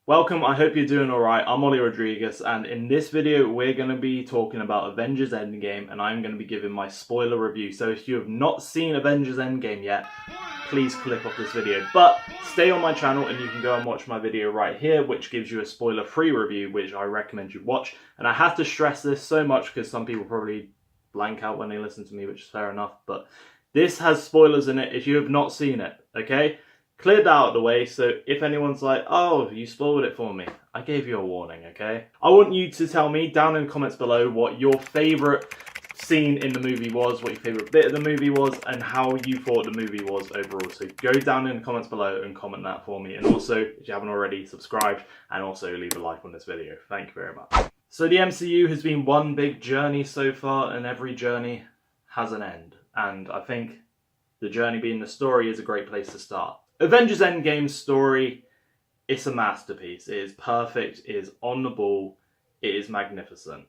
Welcome, I hope you're doing alright. I'm Ollie Rodriguez, and in this video we're going to be talking about Avengers Endgame, and I'm going to be giving my spoiler review. So if you have not seen Avengers Endgame yet, please click off this video. But stay on my channel and you can go and watch my video right here, which gives you a spoiler-free review, which I recommend you watch. And I have to stress this so much because some people probably blank out when they listen to me, which is fair enough. But this has spoilers in it if you have not seen it, okay? Cleared that out of the way, so if anyone's like, oh, you spoiled it for me, I gave you a warning, okay? I want you to tell me down in the comments below what your favourite scene in the movie was, what your favourite bit of the movie was, and how you thought the movie was overall. So go down in the comments below and comment that for me. And also, if you haven't already, subscribe and also leave a like on this video. Thank you very much. So the MCU has been one big journey so far, and every journey has an end. And I think the journey being the story is a great place to start. Avengers Endgame's story, it's a masterpiece. It is perfect, it is on the ball, it is magnificent.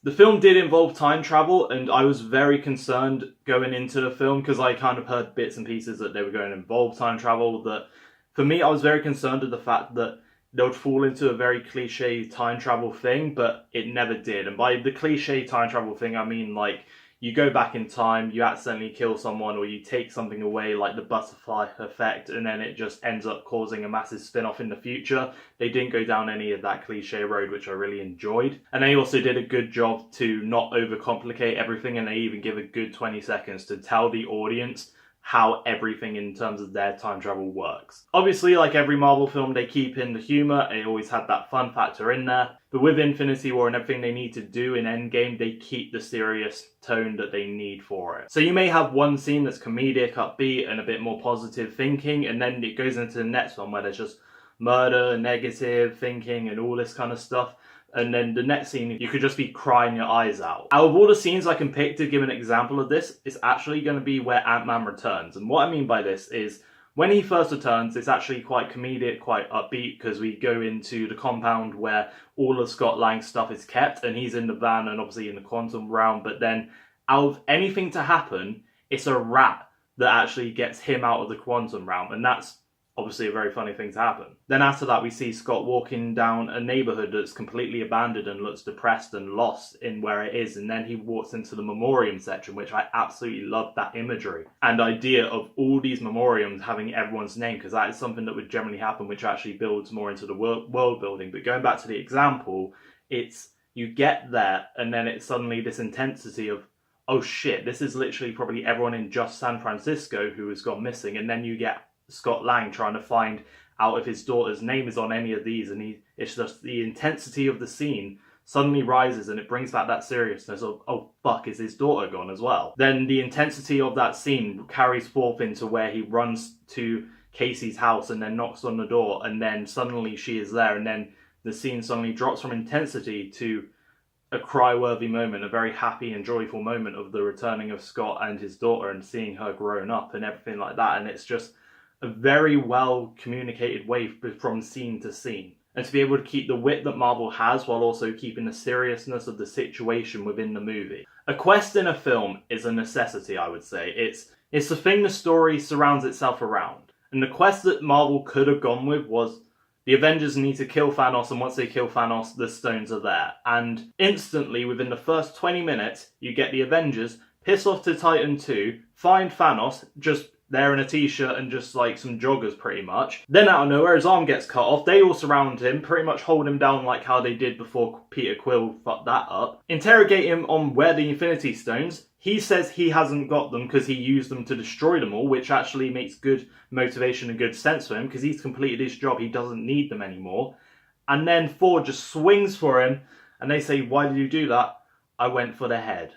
The film did involve time travel, and I was very concerned going into the film because I kind of heard bits and pieces that they were going to involve time travel. That for me, I was very concerned at the fact that they would fall into a very cliche time travel thing, but it never did. And by the cliche time travel thing, I mean like you go back in time, you accidentally kill someone, or you take something away like the butterfly effect, and then it just ends up causing a massive spin-off in the future. They didn't go down any of that cliche road, which I really enjoyed. And they also did a good job to not overcomplicate everything, and they even give a good 20 seconds to tell the audience how everything in terms of their time travel works. Obviously, like every Marvel film, they keep in the humour, and it always had that fun factor in there. But with Infinity War and everything they need to do in Endgame, they keep the serious tone that they need for it. So you may have one scene that's comedic, upbeat, and a bit more positive thinking, and then it goes into the next one where there's just murder, negative thinking, and all this kind of stuff. And then the next scene, you could just be crying your eyes out. Out of all the scenes I can pick to give an example of this, it's actually going to be where Ant-Man returns. And what I mean by this is, when he first returns, it's actually quite comedic, quite upbeat, because we go into the compound where all of Scott Lang's stuff is kept, and he's in the van and obviously in the quantum realm. But then, out of anything to happen, it's a rat that actually gets him out of the quantum realm, and that's obviously a very funny thing to happen. Then after that, we see Scott walking down a neighborhood that's completely abandoned and looks depressed and lost in where it is. And then he walks into the memoriam section, which I absolutely love that imagery and idea of all these memoriams having everyone's name, because that is something that would generally happen, which actually builds more into the world building. But going back to the example, it's you get there and then it's suddenly this intensity of, oh shit, this is literally probably everyone in just San Francisco who has gone missing. And then you get Scott Lang trying to find out if his daughter's name is on any of these, and it's just the intensity of the scene suddenly rises, and it brings back that seriousness of, oh fuck, is his daughter gone as well? Then the intensity of that scene carries forth into where he runs to Casey's house and then knocks on the door, and then suddenly she is there, and then the scene suddenly drops from intensity to a cry-worthy moment, a very happy and joyful moment of the returning of Scott and his daughter and seeing her grown up and everything like that. And it's just a very well communicated way from scene to scene. And to be able to keep the wit that Marvel has while also keeping the seriousness of the situation within the movie. A quest in a film is a necessity, I would say. It's the thing the story surrounds itself around. And the quest that Marvel could have gone with was the Avengers need to kill Thanos, and once they kill Thanos, the stones are there. And instantly, within the first 20 minutes, you get the Avengers piss off to Titan 2, find Thanos, just there in a t-shirt and just like some joggers pretty much. Then out of nowhere his arm gets cut off, they all surround him, pretty much hold him down like how they did before Peter Quill fucked that up. Interrogate him on where the Infinity Stones. He says he hasn't got them because he used them to destroy them all, which actually makes good motivation and good sense for him because he's completed his job, he doesn't need them anymore. And then Thor just swings for him and they say, why did you do that? I went for the head.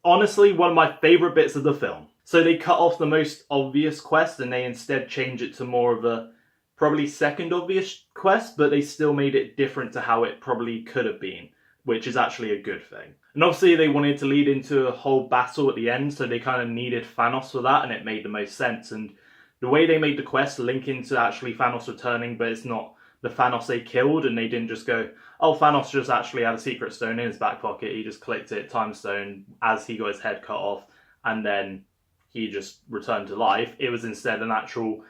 Honestly, one of my favourite bits of the film. So they cut off the most obvious quest and they instead change it to more of a probably second obvious quest, but they still made it different to how it probably could have been, which is actually a good thing. And obviously they wanted to lead into a whole battle at the end, so they kind of needed Thanos for that, and it made the most sense. And the way they made the quest link into actually Thanos returning, but it's not the Thanos they killed, and they didn't just go, oh, Thanos just actually had a secret stone in his back pocket, he just clicked it, time stone, as he got his head cut off, and then he just returned to life. It was instead an actual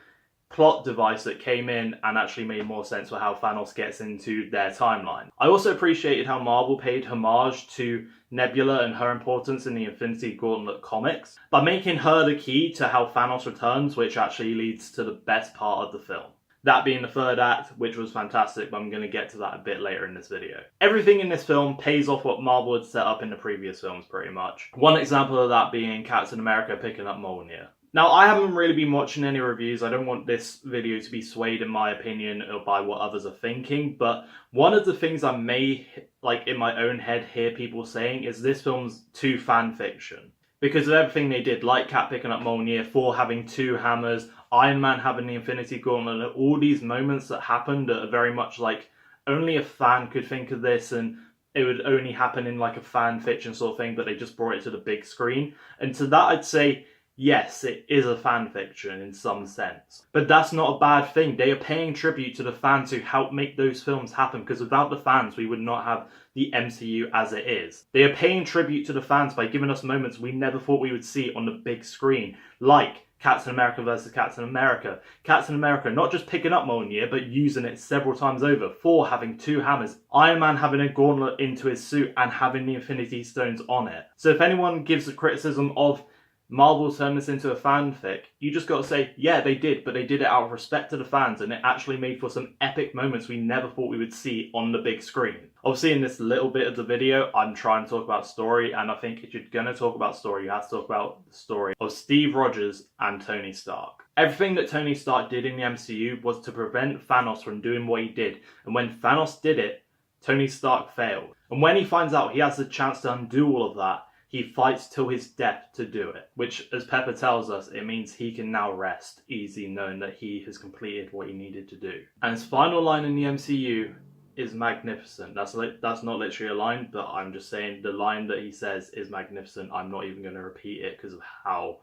plot device that came in and actually made more sense for how Thanos gets into their timeline. I also appreciated how Marvel paid homage to Nebula and her importance in the Infinity Gauntlet comics by making her the key to how Thanos returns, which actually leads to the best part of the film. That being the third act, which was fantastic, but I'm going to get to that a bit later in this video. Everything in this film pays off what Marvel had set up in the previous films, pretty much. One example of that being Captain America picking up Mjolnir. Now, I haven't really been watching any reviews. I don't want this video to be swayed in my opinion or by what others are thinking, but one of the things I may, like in my own head, hear people saying is this film's too fan fiction. Because of everything they did, like Cap picking up Mjolnir, Thor having 2 hammers, Iron Man having the Infinity Gauntlet, all these moments that happened that are very much like only a fan could think of this, and it would only happen in like a fan fiction sort of thing, but they just brought it to the big screen. And to that I'd say, yes, it is a fan fiction in some sense. But that's not a bad thing. They are paying tribute to the fans who helped make those films happen, because without the fans, we would not have the MCU as it is. They are paying tribute to the fans by giving us moments we never thought we would see on the big screen, like Captain America versus Captain America. Captain America not just picking up Mjolnir, but using it several times over. Thor having 2 hammers. Iron Man having a gauntlet into his suit and having the Infinity Stones on it. So if anyone gives a criticism of Marvel turned this into a fanfic, you just got to say, yeah, they did, but they did it out of respect to the fans, and it actually made for some epic moments we never thought we would see on the big screen. Obviously, in this little bit of the video, I'm trying to talk about story, and I think if you're going to talk about story, you have to talk about the story of Steve Rogers and Tony Stark. Everything that Tony Stark did in the MCU was to prevent Thanos from doing what he did, and when Thanos did it, Tony Stark failed. And when he finds out he has the chance to undo all of that, he fights till his death to do it, which, as Pepper tells us, it means he can now rest easy knowing that he has completed what he needed to do. And his final line in the MCU is magnificent. That's not literally a line, but I'm just saying the line that he says is magnificent. I'm not even going to repeat it because of how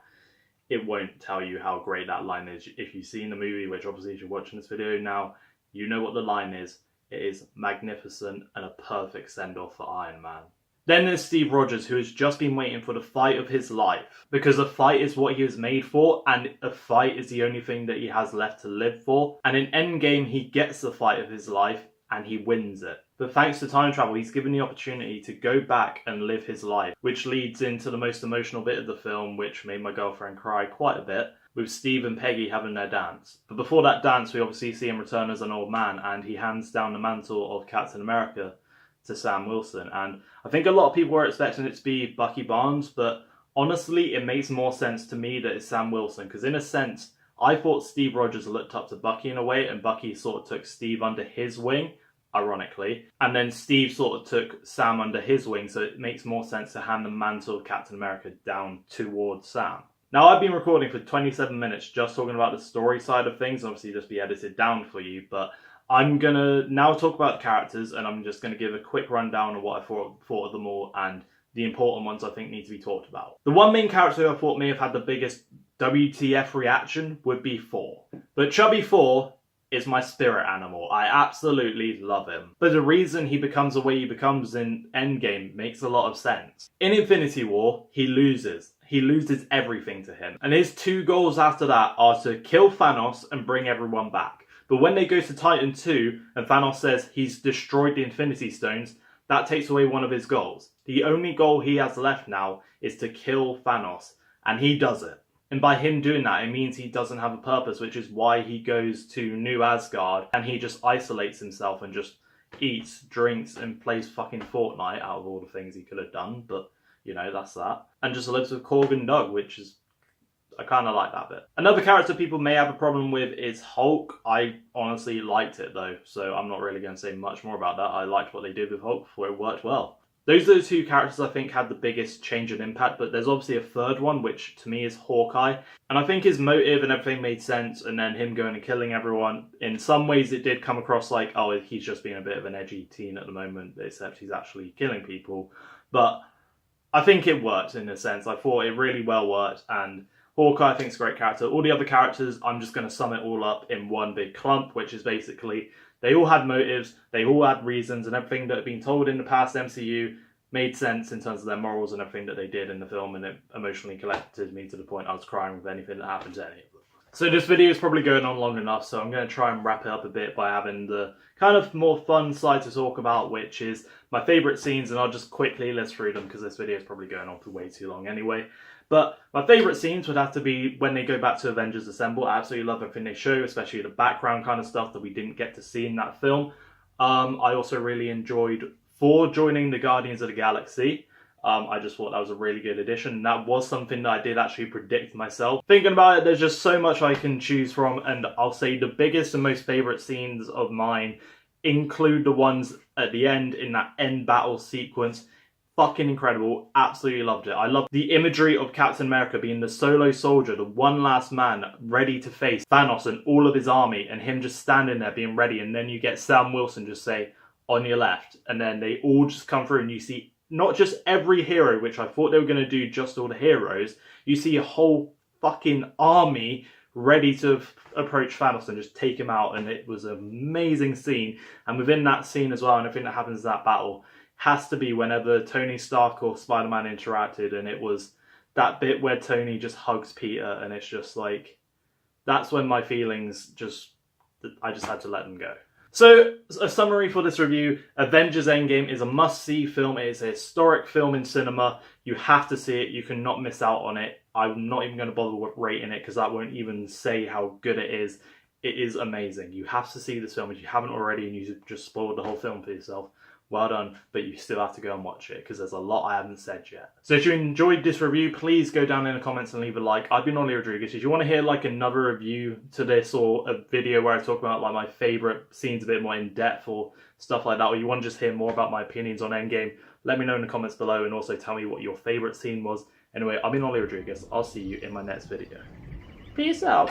it won't tell you how great that line is. If you've seen the movie, which obviously if you're watching this video now, you know what the line is. It is magnificent and a perfect send-off for Iron Man. Then there's Steve Rogers, who has just been waiting for the fight of his life. Because a fight is what he was made for, and a fight is the only thing that he has left to live for. And in Endgame, he gets the fight of his life, and he wins it. But thanks to time travel, he's given the opportunity to go back and live his life, which leads into the most emotional bit of the film, which made my girlfriend cry quite a bit, with Steve and Peggy having their dance. But before that dance, we obviously see him return as an old man, and he hands down the mantle of Captain America to Sam Wilson. And I think a lot of people were expecting it to be Bucky Barnes, but honestly, it makes more sense to me that it's Sam Wilson, because in a sense, I thought Steve Rogers looked up to Bucky in a way, and Bucky sort of took Steve under his wing, ironically, and then Steve sort of took Sam under his wing, so it makes more sense to hand the mantle of Captain America down towards Sam. Now, I've been recording for 27 minutes just talking about the story side of things, obviously just be edited down for you, but I'm going to now talk about the characters, and I'm just going to give a quick rundown of what I thought of them all and the important ones I think need to be talked about. The one main character I thought may have had the biggest WTF reaction would be Thor. But Chubby Thor is my spirit animal. I absolutely love him. But the reason he becomes the way he becomes in Endgame makes a lot of sense. In Infinity War, he loses. He loses everything to him. And his 2 goals after that are to kill Thanos and bring everyone back. But when they go to Titan 2 and Thanos says he's destroyed the Infinity Stones, that takes away one of his goals. The only goal he has left now is to kill Thanos, and he does it. And by him doing that, it means he doesn't have a purpose, which is why he goes to New Asgard and he just isolates himself and just eats, drinks, and plays fucking Fortnite out of all the things he could have done. But, you know, that's that. And just lives with Korg and Doug, which is... I kind of like that bit. Another character people may have a problem with is Hulk. I honestly liked it though, so I'm not really going to say much more about that. I liked what they did with Hulk before it worked well. Those are the 2 characters I think had the biggest change in impact, but there's obviously a third one, which to me is Hawkeye. And I think his motive and everything made sense, and then him going and killing everyone, in some ways it did come across like, oh, he's just being a bit of an edgy teen at the moment, except he's actually killing people. But I think it worked in a sense. I thought it really well worked, and Hawkeye I think is a great character. All the other characters, I'm just going to sum it all up in one big clump, which is basically they all had motives, they all had reasons, and everything that had been told in the past MCU made sense in terms of their morals and everything that they did in the film, and it emotionally collected me to the point I was crying with anything that happened to any of them. So this video is probably going on long enough, so I'm going to try and wrap it up a bit by having the kind of more fun side to talk about, which is my favourite scenes, and I'll just quickly list through them because this video is probably going on for way too long anyway. But my favourite scenes would have to be when they go back to Avengers Assemble. I absolutely love everything they show, especially the background kind of stuff that we didn't get to see in that film. I also really enjoyed Thor joining the Guardians of the Galaxy. I just thought that was a really good addition. That was something that I did actually predict myself. Thinking about it, there's just so much I can choose from, and I'll say the biggest and most favourite scenes of mine include the ones at the end, in that end battle sequence. Fucking incredible. Absolutely loved it. I love the imagery of Captain America being the solo soldier, the one last man ready to face Thanos and all of his army, and him just standing there being ready, and then you get Sam Wilson just say, "On your left," and then they all just come through and you see not just every hero, which I thought they were going to do just all the heroes, you see a whole fucking army ready to approach Thanos and just take him out, and it was an amazing scene. And within that scene as well, and everything that happens in that battle, has to be whenever Tony Stark or Spider-Man interacted, and it was that bit where Tony just hugs Peter, and it's just like, that's when my feelings I just had to let them go. So, a summary for this review: Avengers Endgame is a must-see film. It is a historic film in cinema. You have to see it. You cannot miss out on it. I'm not even going to bother with rating it because that won't even say how good it is. It is amazing. You have to see this film. If you haven't already and you've just spoiled the whole film for yourself, well done, but you still have to go and watch it because there's a lot I haven't said yet. So if you enjoyed this review, please go down in the comments and leave a like. I've been Ollie Rodriguez. If you want to hear like another review to this, or a video where I talk about like my favourite scenes a bit more in depth or stuff like that, or you want to just hear more about my opinions on Endgame, let me know in the comments below, and also tell me what your favourite scene was. Anyway, I've been Ollie Rodriguez. I'll see you in my next video. Peace out.